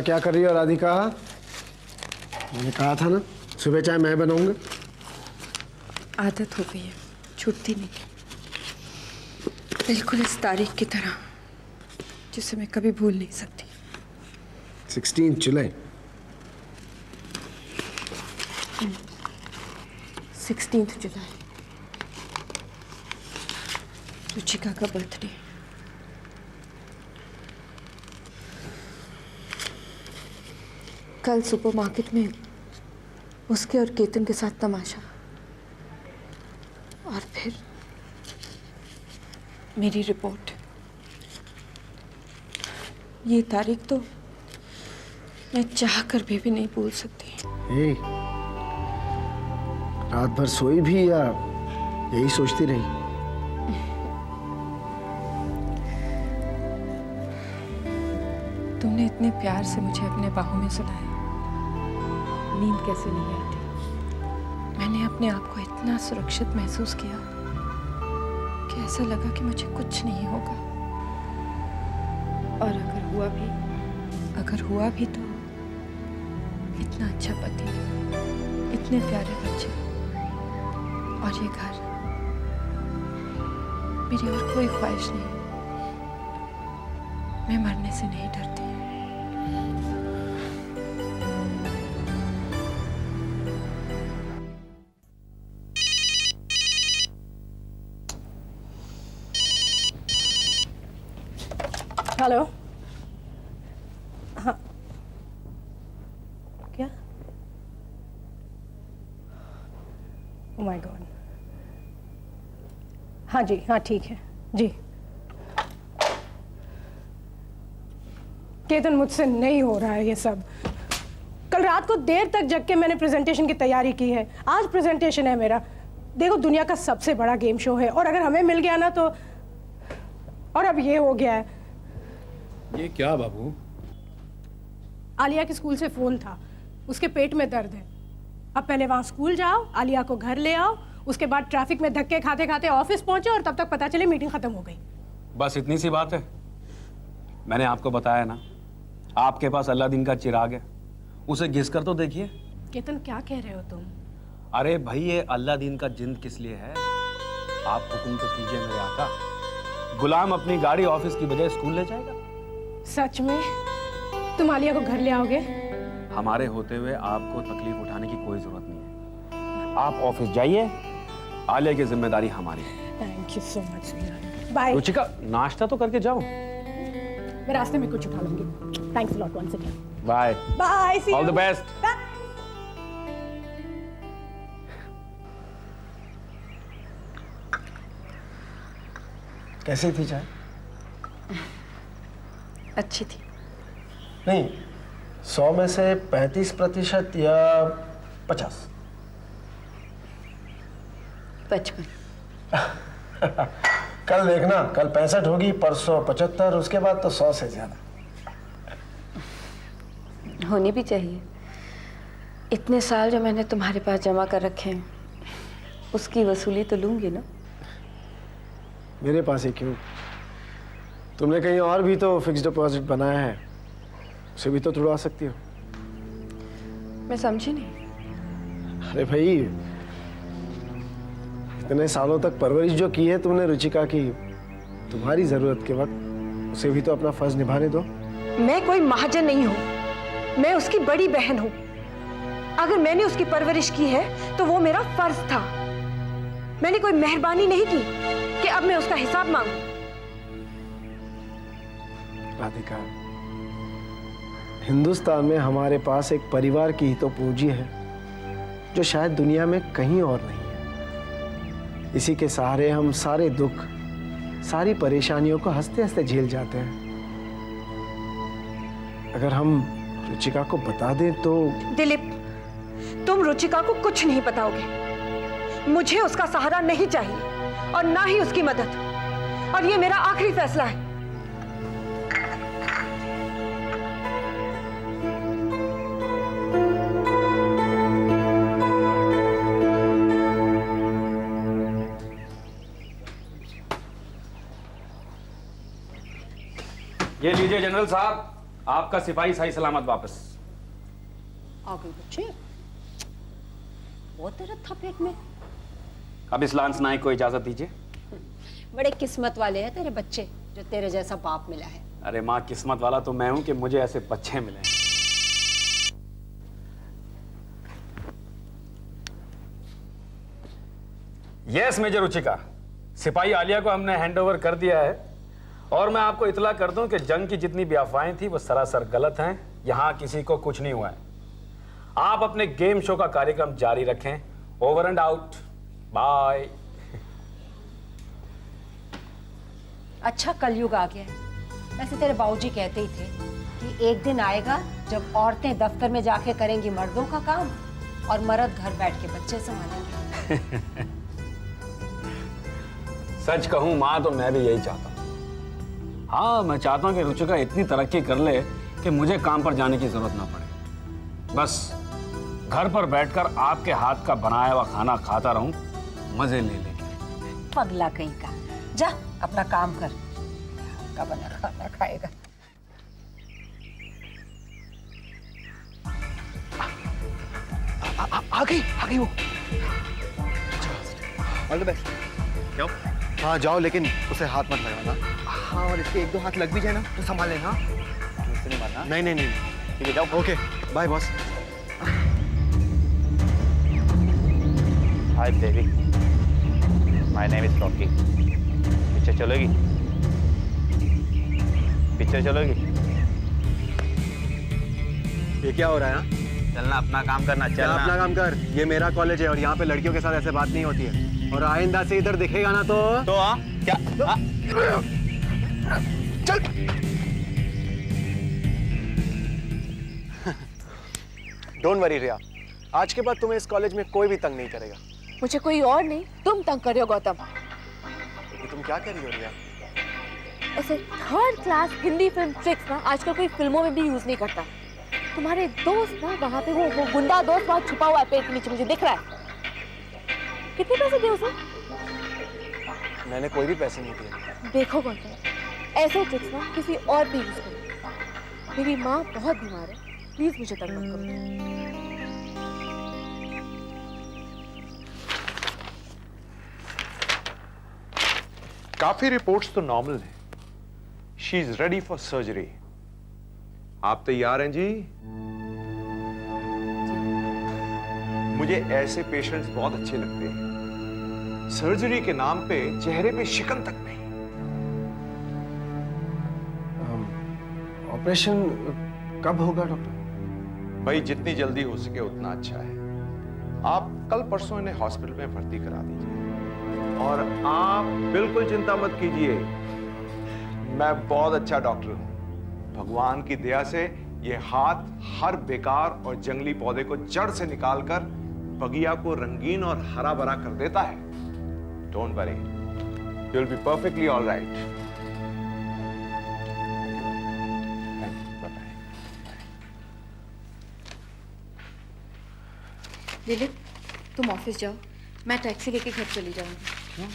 क्या कर रही हो राधिका? मैंने कहा था ना सुबह चाय मैं बनाऊंगा। आदत हो गई है, छूटती नहीं। बिल्कुल इस तारीख की तरह जिसे मैं कभी भूल नहीं सकती। 16 जुलाई। 16 जुलाई, रुचिका का बर्थडे। कल सुपरमार्केट में उसके और केतन के साथ तमाशा, और फिर मेरी रिपोर्ट। ये तारीख तो मैं चाह कर भी नहीं भूल सकती। रात भर सोई भी या यही सोचती रही? तुमने इतने प्यार से मुझे अपने बाहों में सुलाया, नींद कैसे नहीं आती। मैंने अपने आप को इतना सुरक्षित महसूस किया कि ऐसा लगा कि मुझे कुछ नहीं होगा। और अगर हुआ भी तो इतना अच्छा पति, इतने प्यारे बच्चे और ये घर। मेरी और कोई ख्वाहिश नहीं। मैं मरने से नहीं डरती। हेलो। हाँ, क्या? Oh my God. हाँ जी, हाँ ठीक है जी। केतन, मुझसे नहीं हो रहा है ये सब। कल रात को देर तक जग के मैंने प्रेजेंटेशन की तैयारी की है। आज प्रेजेंटेशन है मेरा। देखो, दुनिया का सबसे बड़ा गेम शो है, और अगर हमें मिल गया ना तो, और अब ये हो गया है। ये क्या बाबू? आलिया के स्कूल से फोन था, उसके पेट में दर्द है। अब पहले वहां स्कूल जाओ, आलिया को घर ले आओ, उसके बाद ट्रैफिक में धक्के खाते खाते ऑफिस पहुंचे, और तब तक पता चले मीटिंग खत्म हो गई। बस इतनी सी बात है? मैंने आपको बताया ना, आपके पास अल्लादीन का चिराग है, उसे घिस कर तो देखिए। केतन, क्या कह रहे हो तुम? अरे भाई, ये अल्लादीन का जिंद किस लिए है? आप हुक्म तो कीजिए मेरे आका। गुलाम अपनी गाड़ी ऑफिस की बजाय स्कूल ले जाएगा। सच में? तुम आलिया को घर ले आओगे? हमारे होते हुए आपको तकलीफ उठाने की कोई जरूरत नहीं है। आप ऑफिस जाइए, आलिया की जिम्मेदारी हमारी है। Thank you so much. Bye. Ruchika, नाश्ता तो करके जाओ। मैं रास्ते में कुछ उठा लूंगी। Thanks a lot once again. Bye bye, see you. All the best. कैसी थी चाय? अच्छी थी। नहीं, 100 में से 35% या 50? 55। कल देखना, कल 65 होगी, परसों 75, उसके बाद तो 100 से ज्यादा होनी भी चाहिए। इतने साल जो मैंने तुम्हारे पास जमा कर रखे हैं, उसकी वसूली तो लूंगी ना। मेरे पास ही क्यों? तुमने कहीं और भी तो फिक्स्ड डिपॉजिट बनाया है, उसे भी तो तुड़वा सकती हो। मैं समझी नहीं। अरे भाई, इतने सालों तक परवरिश जो की है तुमने रुचिका की, तुम्हारी जरूरत के वक्त उसे भी तो अपना फर्ज निभाने दो। मैं कोई महाजन नहीं हूँ, मैं उसकी बड़ी बहन हूँ। अगर मैंने उसकी परवरिश की है तो वो मेरा फर्ज था। मैंने कोई मेहरबानी नहीं की कि अब मैं उसका हिसाब मांगूं। राधिका, हिंदुस्तान में हमारे पास एक परिवार की ही तो पूंजी है जो शायद दुनिया में कहीं और नहीं है। इसी के सहारे हम सारे दुख, सारी परेशानियों को हंसते हंसते झेल जाते हैं। अगर हम रुचिका को बता दें तो। दिलीप, तुम रुचिका को कुछ नहीं बताओगे। मुझे उसका सहारा नहीं चाहिए और ना ही उसकी मदद, और ये मेरा आखिरी फैसला है। ये लीजिए जनरल साहब, आपका सिपाही सही सलामत वापस। आ गई बच्चे, बहुत दर्द था पेट में। अब इस लांस नायक को इजाजत दीजिए। बड़े किस्मत वाले हैं तेरे बच्चे, जो तेरे जैसा बाप मिला है। अरे माँ, किस्मत वाला तो मैं हूं कि मुझे ऐसे बच्चे मिले। यस मेजर रुचिका, सिपाही आलिया को हमने हैंडओवर कर दिया है। और मैं आपको इतला कर दूं कि जंग की जितनी भी अफवाहें थी वो सरासर गलत हैं। यहां किसी को कुछ नहीं हुआ है। आप अपने गेम शो का कार्यक्रम जारी रखें। Over and out, bye. अच्छा कलयुग आ गया है। वैसे तेरे बाबूजी कहते ही थे कि एक दिन आएगा जब औरतें दफ्तर में जाके करेंगी मर्दों का काम और मर्द घर बैठ के बच्चे संभालेंगे। सच कहूं मां, तो मैं भी यही चाहता हूं। हाँ, मैं चाहता हूं कि रुचिका इतनी तरक्की कर ले कि मुझे काम पर जाने की जरूरत ना पड़े। बस घर पर बैठकर आपके हाथ का बनाया हुआ खाना खाता रहूं, मजे ले लेके। पगला कहीं का, जा अपना काम कर, का बना खाना खाएगा। आ गई वो। All the best. जाओ। हाँ जाओ, लेकिन उसे हाथ मत लगाना। हाँ, और इसके एक दो हाथ लग भी जाए ना तो संभाल लेना। मुझसे नहीं मारना। नहीं। ठीक है, जाओ। Okay, bye boss. Hi baby, my name is Rocky. Picture चलोगी? ये क्या हो रहा है? चलना, अपना काम करना। क्या चलना। अपना काम कर। ये मेरा कॉलेज है और यहाँ पे लड़कियों के साथ ऐसे बात नहीं होती है। और आइंदा से इधर दिखेगा ना तो हाँ क्या? चल। डोंट वरी रिया, आज के बाद तुम्हें इस कॉलेज में कोई भी तंग नहीं करेगा। मुझे कोई और नहीं, तुम तंग कर रहे हो गौतम। ये तुम क्या कर रही हो रिया? ऐसे third class Hindi film tricks ना आजकल कोई फिल्मों में भी यूज नहीं करता। तुम्हारे दोस्त ना वहाँ पे वो गुंडा दोस्त वहाँ छुपा हुआ है पेड़ के नीचे, मुझे दिख रहा है। कितने पैसे दिए उसे? मैंने कोई भी पैसे नहीं दिए। देखो गौतम, ऐसे ट्रिक्स ना किसी और भी यूज करो। मेरी माँ बहुत बीमार है, प्लीज मुझे तंग मत करो। काफी रिपोर्ट्स तो नॉर्मल हैं। She is ready for surgery. आप तैयार हैं जी? मुझे ऐसे पेशेंट्स बहुत अच्छे लगते हैं। सर्जरी के नाम पे चेहरे पे शिकन तक नहीं। ऑपरेशन कब होगा डॉक्टर? भाई जितनी जल्दी हो सके उतना अच्छा है। आप कल परसों इन्हें हॉस्पिटल में भर्ती करा दीजिए। और आप बिल्कुल चिंता मत कीजिए, मैं बहुत अच्छा डॉक्टर हूं। भगवान की दया से ये हाथ हर बेकार और जंगली पौधे को जड़ से निकालकर बगिया को रंगीन और हरा भरा कर देता है। Don't worry, you will be perfectly all right. Lilit, तुम ऑफिस जाओ, मैं टैक्सी लेके घर चली जाऊंगी। क्यों?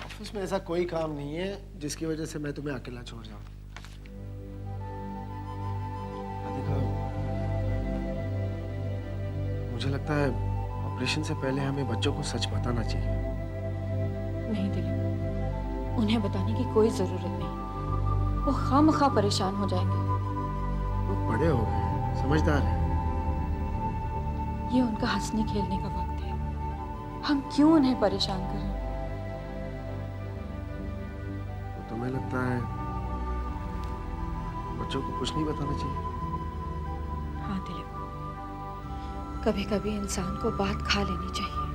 ऑफिस में ऐसा कोई काम नहीं है जिसकी वजह से मैं तुम्हें अकेला छोड़ जाऊं। राधिका, मुझे लगता है ऑपरेशन से पहले हमें बच्चों को सच बताना चाहिए। नहीं दिलीप, उन्हें बताने की कोई जरूरत नहीं। वो खामखा परेशान हो जाएंगे। वो बड़े हो गए हैं, समझदार हैं। ये उनका हंसने खेलने का वक्त है, हम क्यों उन्हें परेशान करें? तो तुम्हें लगता है बच्चों को कुछ नहीं बताना चाहिए? हाँ दिलीप, कभी कभी इंसान को बात खा लेनी चाहिए,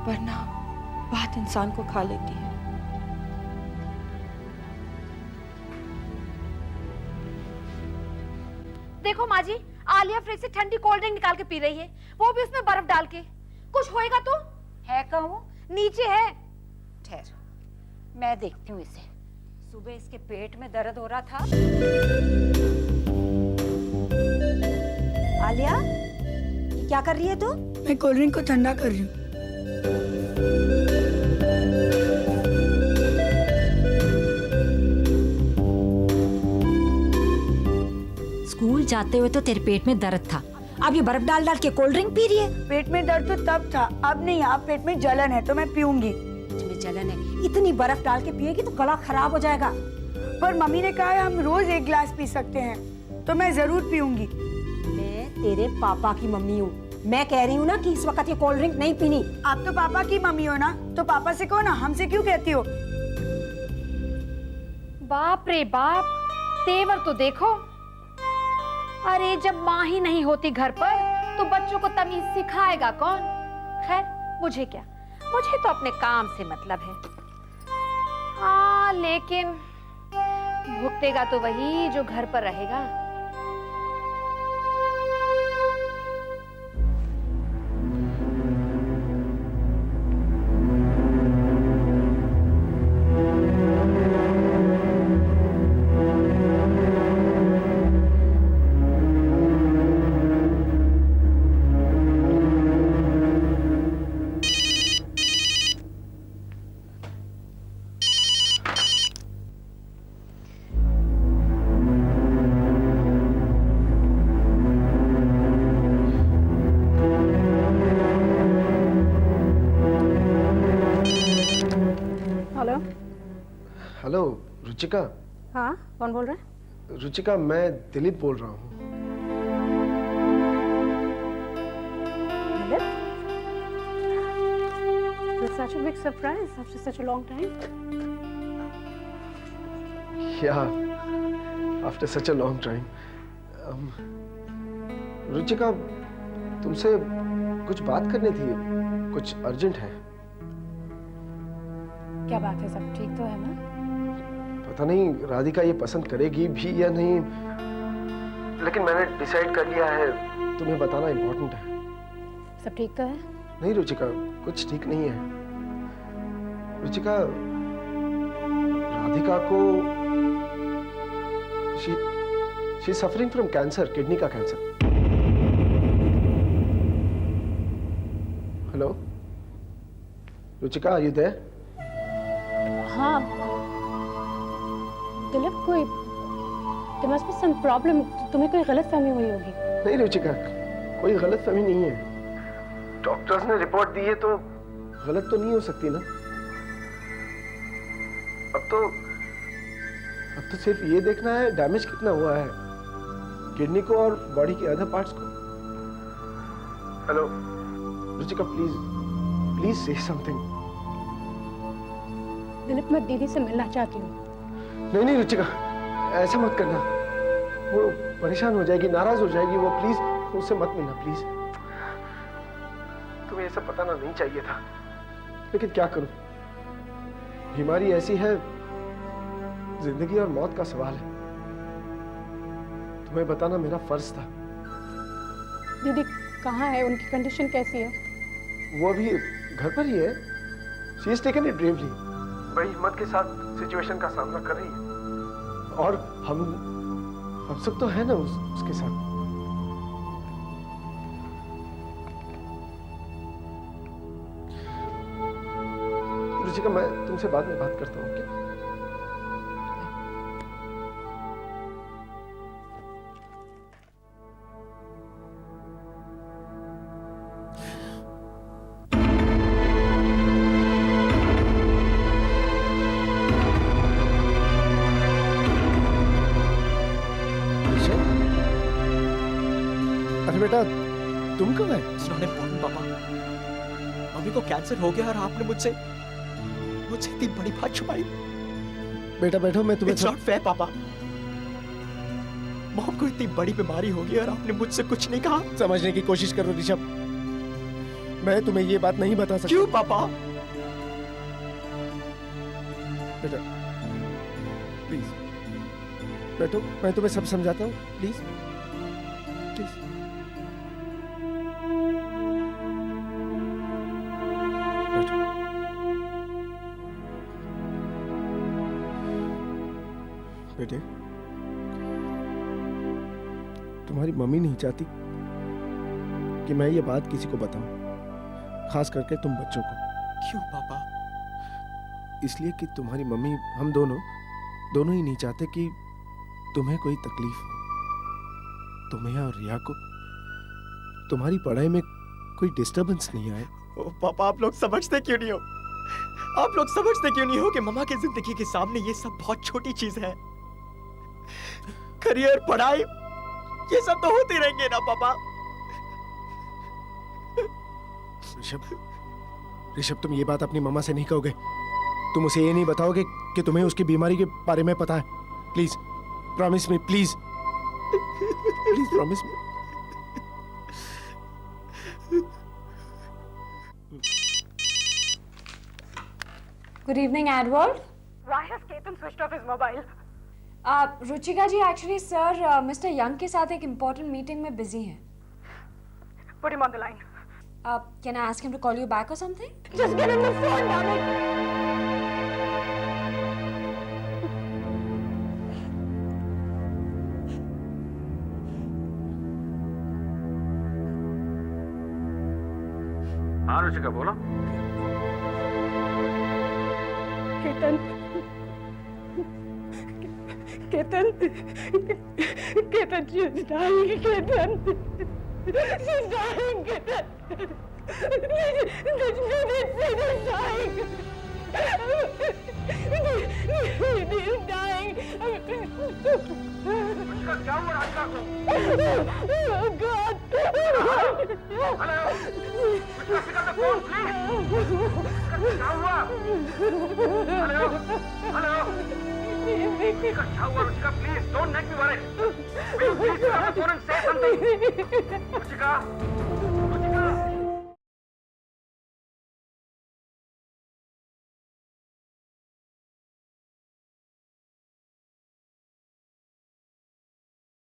वरना बात इंसान को खा लेती है। देखो माँ जी, आलिया फ्रिज से ठंडी कोल्ड ड्रिंक निकाल के पी रही है, वो भी उसमें बर्फ डाल के। कुछ होएगा तो? है कहूँ? नीचे है। ठहर, मैं देखती हूँ इसे। सुबह इसके पेट में दर्द हो रहा था। आलिया, ये क्या कर रही है तू? मैं कोल्ड ड्रिंक को ठंडा कर रही हूँ। जाते हुए तो तेरे पेट में दर्द था, अब ये बर्फ डाल डाल के कोल्ड ड्रिंक पी रही है। पेट में दर्द तो तब था, अब नहीं। अब पेट में जलन है तो मैं पीऊंगी। तुम्हें जलन है, इतनी बर्फ डाल के पिएगी तो गला खराब हो जाएगा। पर मम्मी ने कहा है हम रोज 1 गिलास पी सकते हैं, तो मैं जरूर पीऊंगी। मैं तेरे पापा की मम्मी हूँ, मैं कह रही हूँ ना कि इस वक्त ये कोल्ड ड्रिंक नहीं पीनी। आप तो पापा की मम्मी हो ना, तो पापा से कहो ना, हमसे क्यों कहती हो? बाप रे बाप, तेवर तो देखो। अरे जब माँ ही नहीं होती घर पर तो बच्चों को तमीज सिखाएगा कौन? खैर मुझे क्या, मुझे तो अपने काम से मतलब है। हाँ लेकिन भुगतेगा तो वही जो घर पर रहेगा। हेलो। हेलो रुचिका। हाँ, कौन बोल रहा है? रुचिका, मैं दिलीप बोल रहा हूँ। Dilip? It's such a big surprise after such a long time. Yeah, after such a long time. Ruchika, तुमसे कुछ बात करनी थी, कुछ अर्जेंट है। क्या बात है, सब ठीक तो है ना? पता नहीं राधिका ये पसंद करेगी भी या नहीं, लेकिन मैंने डिसाइड कर लिया है, तुम्हें बताना इम्पोर्टेंट है। सब ठीक तो है? नहीं रुचिका, कुछ ठीक नहीं है। रुचिका, राधिका को she suffering from cancer, kidney का cancer. Hello Ruchika, are you there? हाँ दिलीप, कोई there must be some problem, तुम्हें कोई गलतफहमी हुई होगी। नहीं रुचिका, कोई गलतफहमी नहीं है। डॉक्टर्स ने रिपोर्ट दी है तो गलत तो नहीं हो सकती ना। अब तो सिर्फ ये देखना है डैमेज कितना हुआ है, किडनी को और बॉडी के अदर पार्ट्स को। हेलो रुचिका, प्लीज से समथिंग। दिलीप, मैं दीदी से मिलना चाहती हूँ। नहीं रुचिका, ऐसा मत करना, वो परेशान हो जाएगी, नाराज हो जाएगी वो। प्लीज उससे मत मिलना, प्लीज। तुम्हें ये सब बताना नहीं चाहिए था, लेकिन क्या करूं, बीमारी ऐसी है, जिंदगी और मौत का सवाल है। तुम्हें बताना मेरा फर्ज था। दीदी कहाँ है, उनकी कंडीशन कैसी है? वो अभी घर पर ही है। She is taken it bravely, बड़ी हिम्मत के साथ सिचुएशन का सामना कर रही है, और हम सब तो है ना उसके साथ। रुचिका, मैं तुमसे बाद में बात करता हूँ, क्या? अरे बेटा, तुम कब है? पापा, मम्मी को कैंसर हो गया और आपने मुझसे इतनी बड़ी बात छुपाई। बेटा बैठो, मैं तुम्हें It's not fair, पापा। मॉम को इतनी बड़ी बीमारी हो गई और आपने मुझसे कुछ नहीं कहा। समझने की कोशिश करो ऋषभ, मैं तुम्हें ये बात नहीं बता सकता। क्यों पापा? बेटा प्लीज बैठो, मैं तुम्हें सब समझाता हूँ, प्लीज प्लीज। बेटे, तुम्हारी मम्मी नहीं चाहती कि मैं ये बात किसी को बताऊं, खास करके तुम बच्चों को। क्यों पापा? इसलिए कि तुम्हारी मम्मी, हम दोनों ही नहीं चाहते कि तुम्हें कोई तकलीफ हो। तुम्हें और रिया को तुम्हारी पढ़ाई में कोई डिस्टरबेंस नहीं आए? ओ पापा, आप लोग समझते क्यों नहीं हो? आप लोग समझते क्यों नहीं हो कि मम्मा की जिंदगी के सामने ये सब बहुत छोटी चीज है। करियर, पढ़ाई, ये सब तो होते रहेंगे ना पापा। ऋषभ, तुम ये बात अपनी मम्मा से नहीं कहोगे? तुम उसे ये नहीं बताओगे कि तुम्हें उसकी बीमारी के बारे में पता है? Please promise me, please please promise me. Good evening Edward. Why has Ketan switched off his mobile? Ruchika ji, actually sir mister Young के साथ एक इम्पोर्टेंट मीटिंग में बिजी हैं। Put him on the line. Can I ask him to call you back और something? Just get him the phone, damn it. हाँ रुचिका, बोलो। Ketan, she's dying, Ketan. She's dying, Ketan. She's dying. She's dying. क्या हुआ राधिका को? Oh, God. Hello, pick up the phone please. क्या हुआ? Hello, hello. क्या हुआ Ruchika? Please don't make me worry. Will you please pick up the phone and say something? Ruchika.